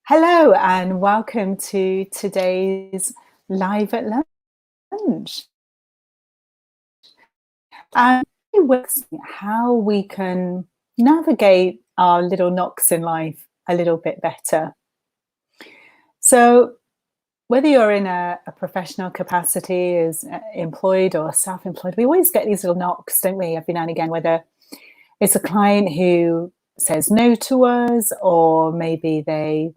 Hello and welcome to today's live at lunch. And how we can navigate our little knocks in life a little bit better. So whether you're in a professional capacity as employed or self-employed, we always get these little knocks, don't we, every now and again, whether it's a client who says no to us, or maybe they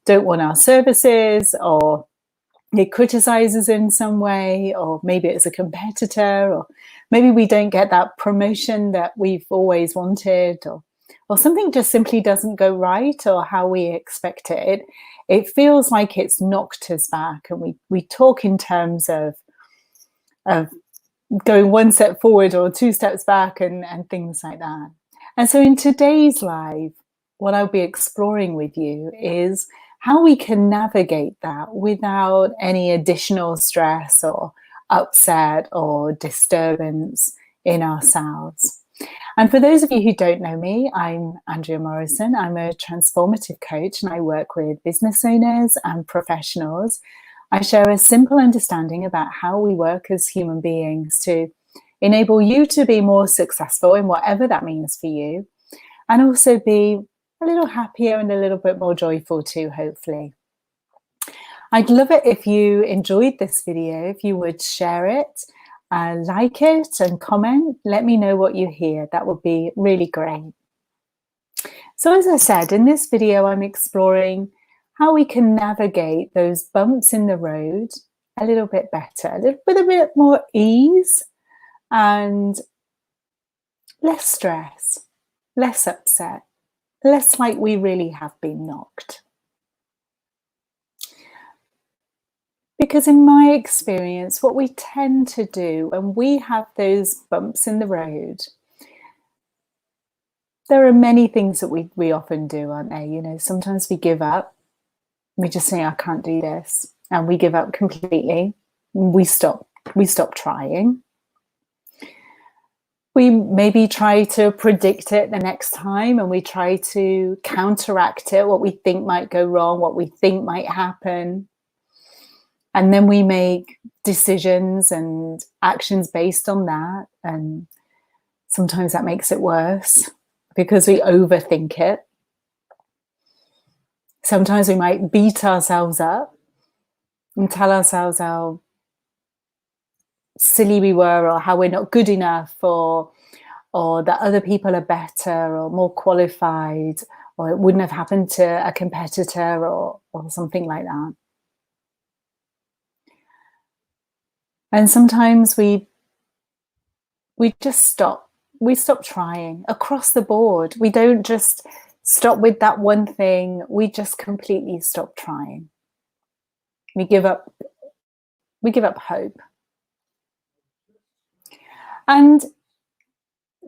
don't want our services, or they criticize us in some way, or maybe it's a competitor, or maybe we don't get that promotion that we've always wanted, or something just simply doesn't go right or how we expect it. It feels like it's knocked us back, and we talk in terms of going one step forward or two steps back and things like that. And so in today's live, what I'll be exploring with you is how we can navigate that without any additional stress or upset or disturbance in ourselves. And for those of you who don't know me, I'm Andrea Morrison. I'm a transformative coach, and I work with business owners and professionals. I share a simple understanding about how we work as human beings to enable you to be more successful in whatever that means for you, and also be a little happier and a little bit more joyful too, hopefully. I'd love it if you enjoyed this video, if you would share it, like it and comment. Let me know what you hear. That would be really great. So as I said, in this video, I'm exploring how we can navigate those bumps in the road a little bit better, with a bit more ease and less stress, less upset, less like we really have been knocked. Because in my experience, what we tend to do when we have those bumps in the road, there are many things that we often do, aren't there? You know, sometimes we give up. We just say, I can't do this. And we give up completely. We stop trying. We maybe try to predict it the next time, and we try to counteract it, what we think might go wrong, what we think might happen. And then we make decisions and actions based on that. And sometimes that makes it worse because we overthink it. Sometimes we might beat ourselves up and tell ourselves how silly we were, or how we're not good enough, or that other people are better or more qualified, or it wouldn't have happened to a competitor, or something like that. And sometimes we just stop. We stop trying across the board. We don't just stop with that one thing. We just completely stop trying. We give up hope. And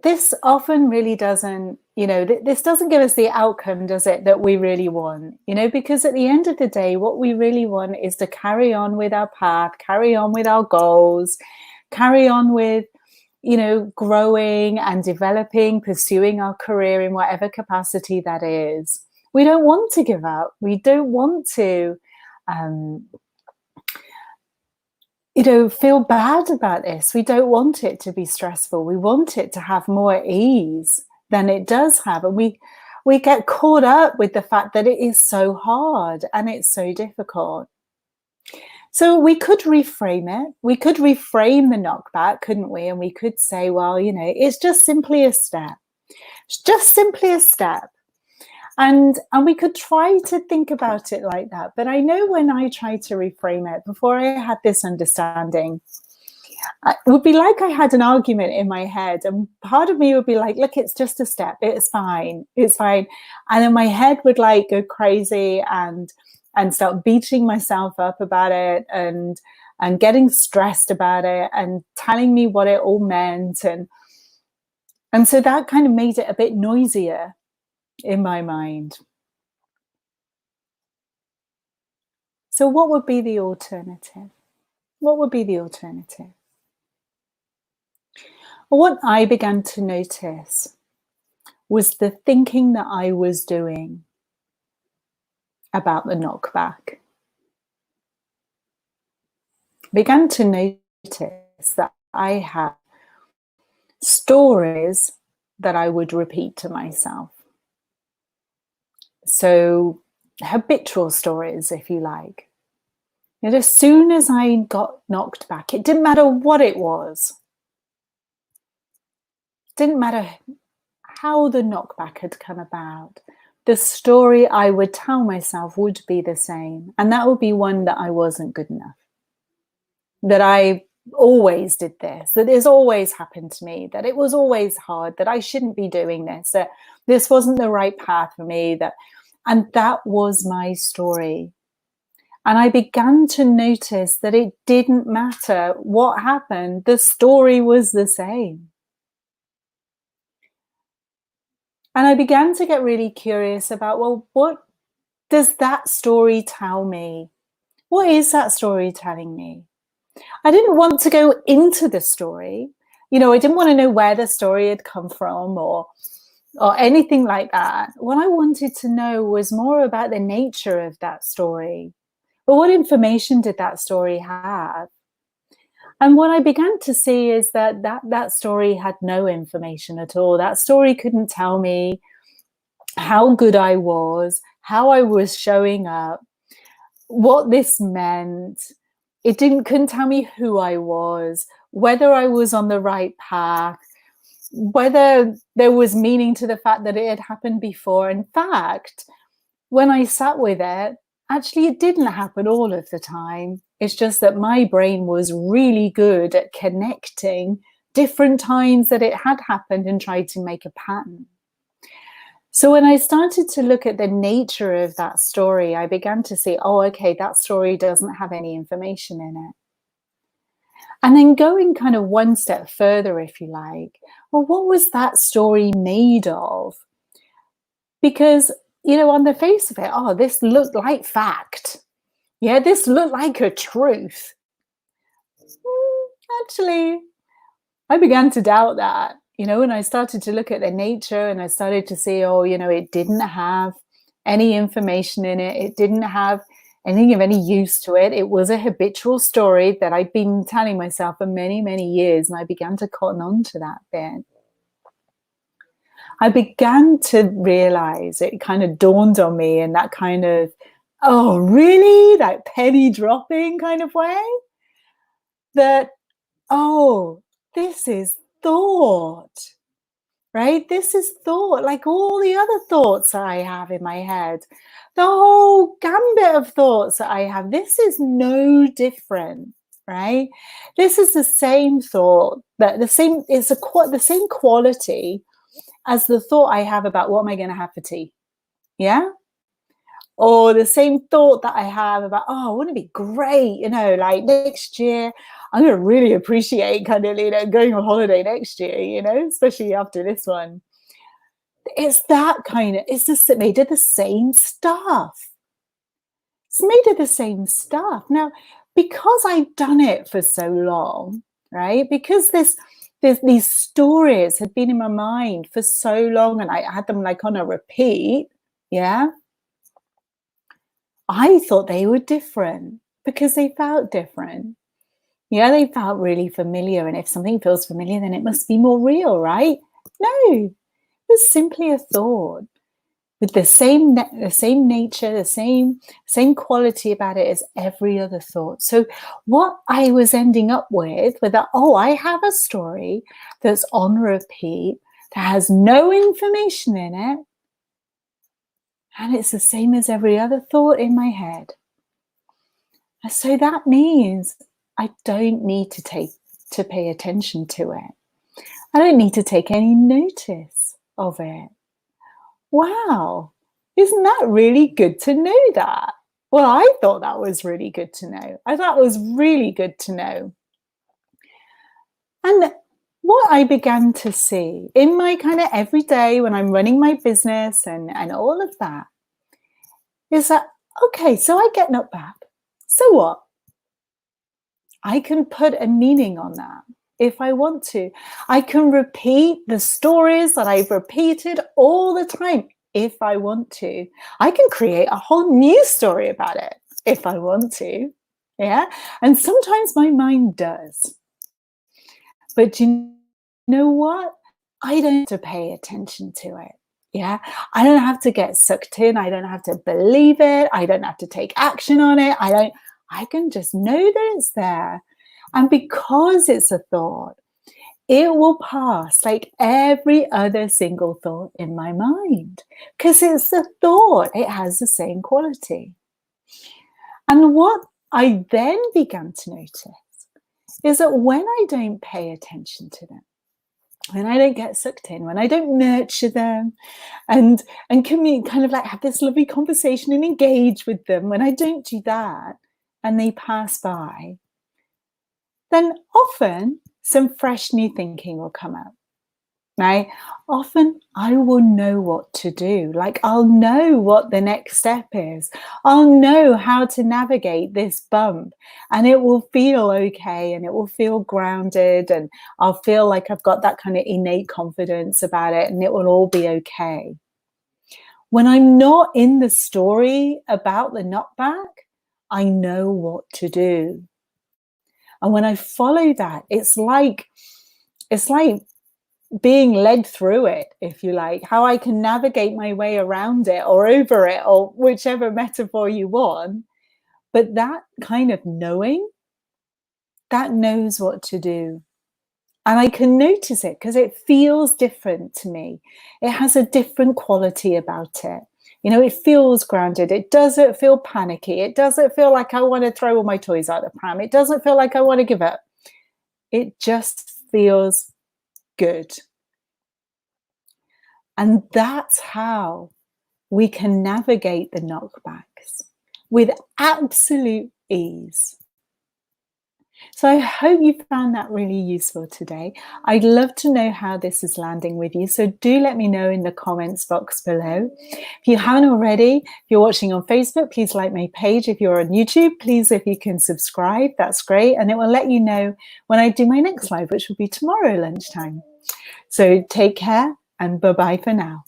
this often really doesn't, this doesn't give us the outcome, does it, that we really want, because at the end of the day, what we really want is to carry on with our path, carry on with our goals, carry on with, growing and developing, pursuing our career in whatever capacity that is. We don't want to give up. We don't want to, feel bad about this. We don't want it to be stressful. We want it to have more ease than it does have. And we get caught up with the fact that it is so hard and it's so difficult. So we could reframe it. We could reframe the knockback, couldn't we? And we could say, well, it's just simply a step. It's just simply a step. And we could try to think about it like that. But I know when I tried to reframe it, before I had this understanding, it would be like I had an argument in my head. And part of me would be like, look, it's just a step. It's fine. It's fine. And then my head would go crazy and start beating myself up about it and getting stressed about it and telling me what it all meant. And so that kind of made it a bit noisier in my mind. So what would be the alternative? What would be the alternative? Well, what I began to notice was the thinking that I was doing about the knockback. Began to notice that I had stories that I would repeat to myself. So habitual stories, if you like. And as soon as I got knocked back, it didn't matter what it was. It didn't matter how the knockback had come about. The story I would tell myself would be the same. And that would be one that I wasn't good enough. That I always did this, that this always happened to me, that it was always hard, that I shouldn't be doing this, that this wasn't the right path for me. And that was my story. And I began to notice that it didn't matter what happened. The story was the same. And I began to get really curious about, well, what does that story tell me? What is that story telling me? I didn't want to go into the story. I didn't want to know where the story had come from or anything like that. What I wanted to know was more about the nature of that story. But what information did that story have? And what I began to see is that story had no information at all. That story couldn't tell me how good I was, how I was showing up, what this meant. It couldn't tell me who I was, whether I was on the right path, whether there was meaning to the fact that it had happened before. In fact, when I sat with it, actually it didn't happen all of the time. It's just that my brain was really good at connecting different times that it had happened and tried to make a pattern. So when I started to look at the nature of that story, I began to see, oh, okay, that story doesn't have any information in it. And then going kind of one step further, if you like, well, what was that story made of? Because, on the face of it, oh, this looked like fact. Yeah, this looked like a truth. Actually, I began to doubt that, and I started to look at the nature and I started to see, oh, it didn't have any information in it. It didn't have anything of any use to it. It was a habitual story that I'd been telling myself for many, many years. And I began to cotton on to that bit. I began to realize, it kind of dawned on me in that kind of, oh, really? That penny dropping kind of way? That, oh, this is thought, right? This is thought, like all the other thoughts that I have in my head, the whole gambit of thoughts that I have. This is no different, right? This is the same thought, the same quality as the thought I have about what am I going to have for tea, yeah? Or the same thought that I have about, oh, wouldn't it be great, like next year, I'm going to really appreciate kind of, going on holiday next year, especially after this one. It's that kind of, it's just made of the same stuff. It's made of the same stuff. Now, because I've done it for so long, right? Because these stories had been in my mind for so long and I had them like on a repeat, yeah? I thought they were different because they felt different. Yeah, they felt really familiar. And if something feels familiar, then it must be more real, right? No, it was simply a thought with the same nature, the same quality about it as every other thought. So what I was ending up with that, oh, I have a story that's on repeat, that has no information in it, and it's the same as every other thought in my head. And so that means I don't need to pay attention to it. I don't need to take any notice of it. Wow, isn't that really good to know that? Well, I thought that was really good to know. I thought it was really good to know. And what I began to see in my kind of everyday when I'm running my business and all of that is that, okay, so I get knocked back. So what? I can put a meaning on that if I want to. I can repeat the stories that I've repeated all the time if I want to. I can create a whole new story about it if I want to. Yeah. And sometimes my mind does. But do you know what? I don't have to pay attention to it. Yeah. I don't have to get sucked in. I don't have to believe it. I don't have to take action on it. I can just know that it's there. And because it's a thought, it will pass like every other single thought in my mind, because it's a thought. It has the same quality. And what I then began to notice is that when I don't pay attention to them, when I don't get sucked in, when I don't nurture them and kind of like have this lovely conversation and engage with them, when I don't do that and they pass by, then often some fresh new thinking will come out. Right? Often I will know what to do. Like I'll know what the next step is. I'll know how to navigate this bump, and it will feel okay, and it will feel grounded, and I'll feel like I've got that kind of innate confidence about it, and it will all be okay. When I'm not in the story about the knockback, I know what to do. And when I follow that, it's like being led through it, if you like, how I can navigate my way around it or over it, or whichever metaphor you want. But that kind of knowing, that knows what to do. And I can notice it because it feels different to me. It has a different quality about it. You know, it feels grounded. It doesn't feel panicky. It doesn't feel like I want to throw all my toys out the pram. It doesn't feel like I want to give up. It just feels good. And that's how we can navigate the knockbacks with absolute ease. So I hope you found that really useful today. I'd love to know how this is landing with you. So do let me know in the comments box below. If you haven't already, if you're watching on Facebook, please like my page. If you're on YouTube, please, if you can subscribe, that's great. And it will let you know when I do my next live, which will be tomorrow lunchtime. So take care and bye-bye for now.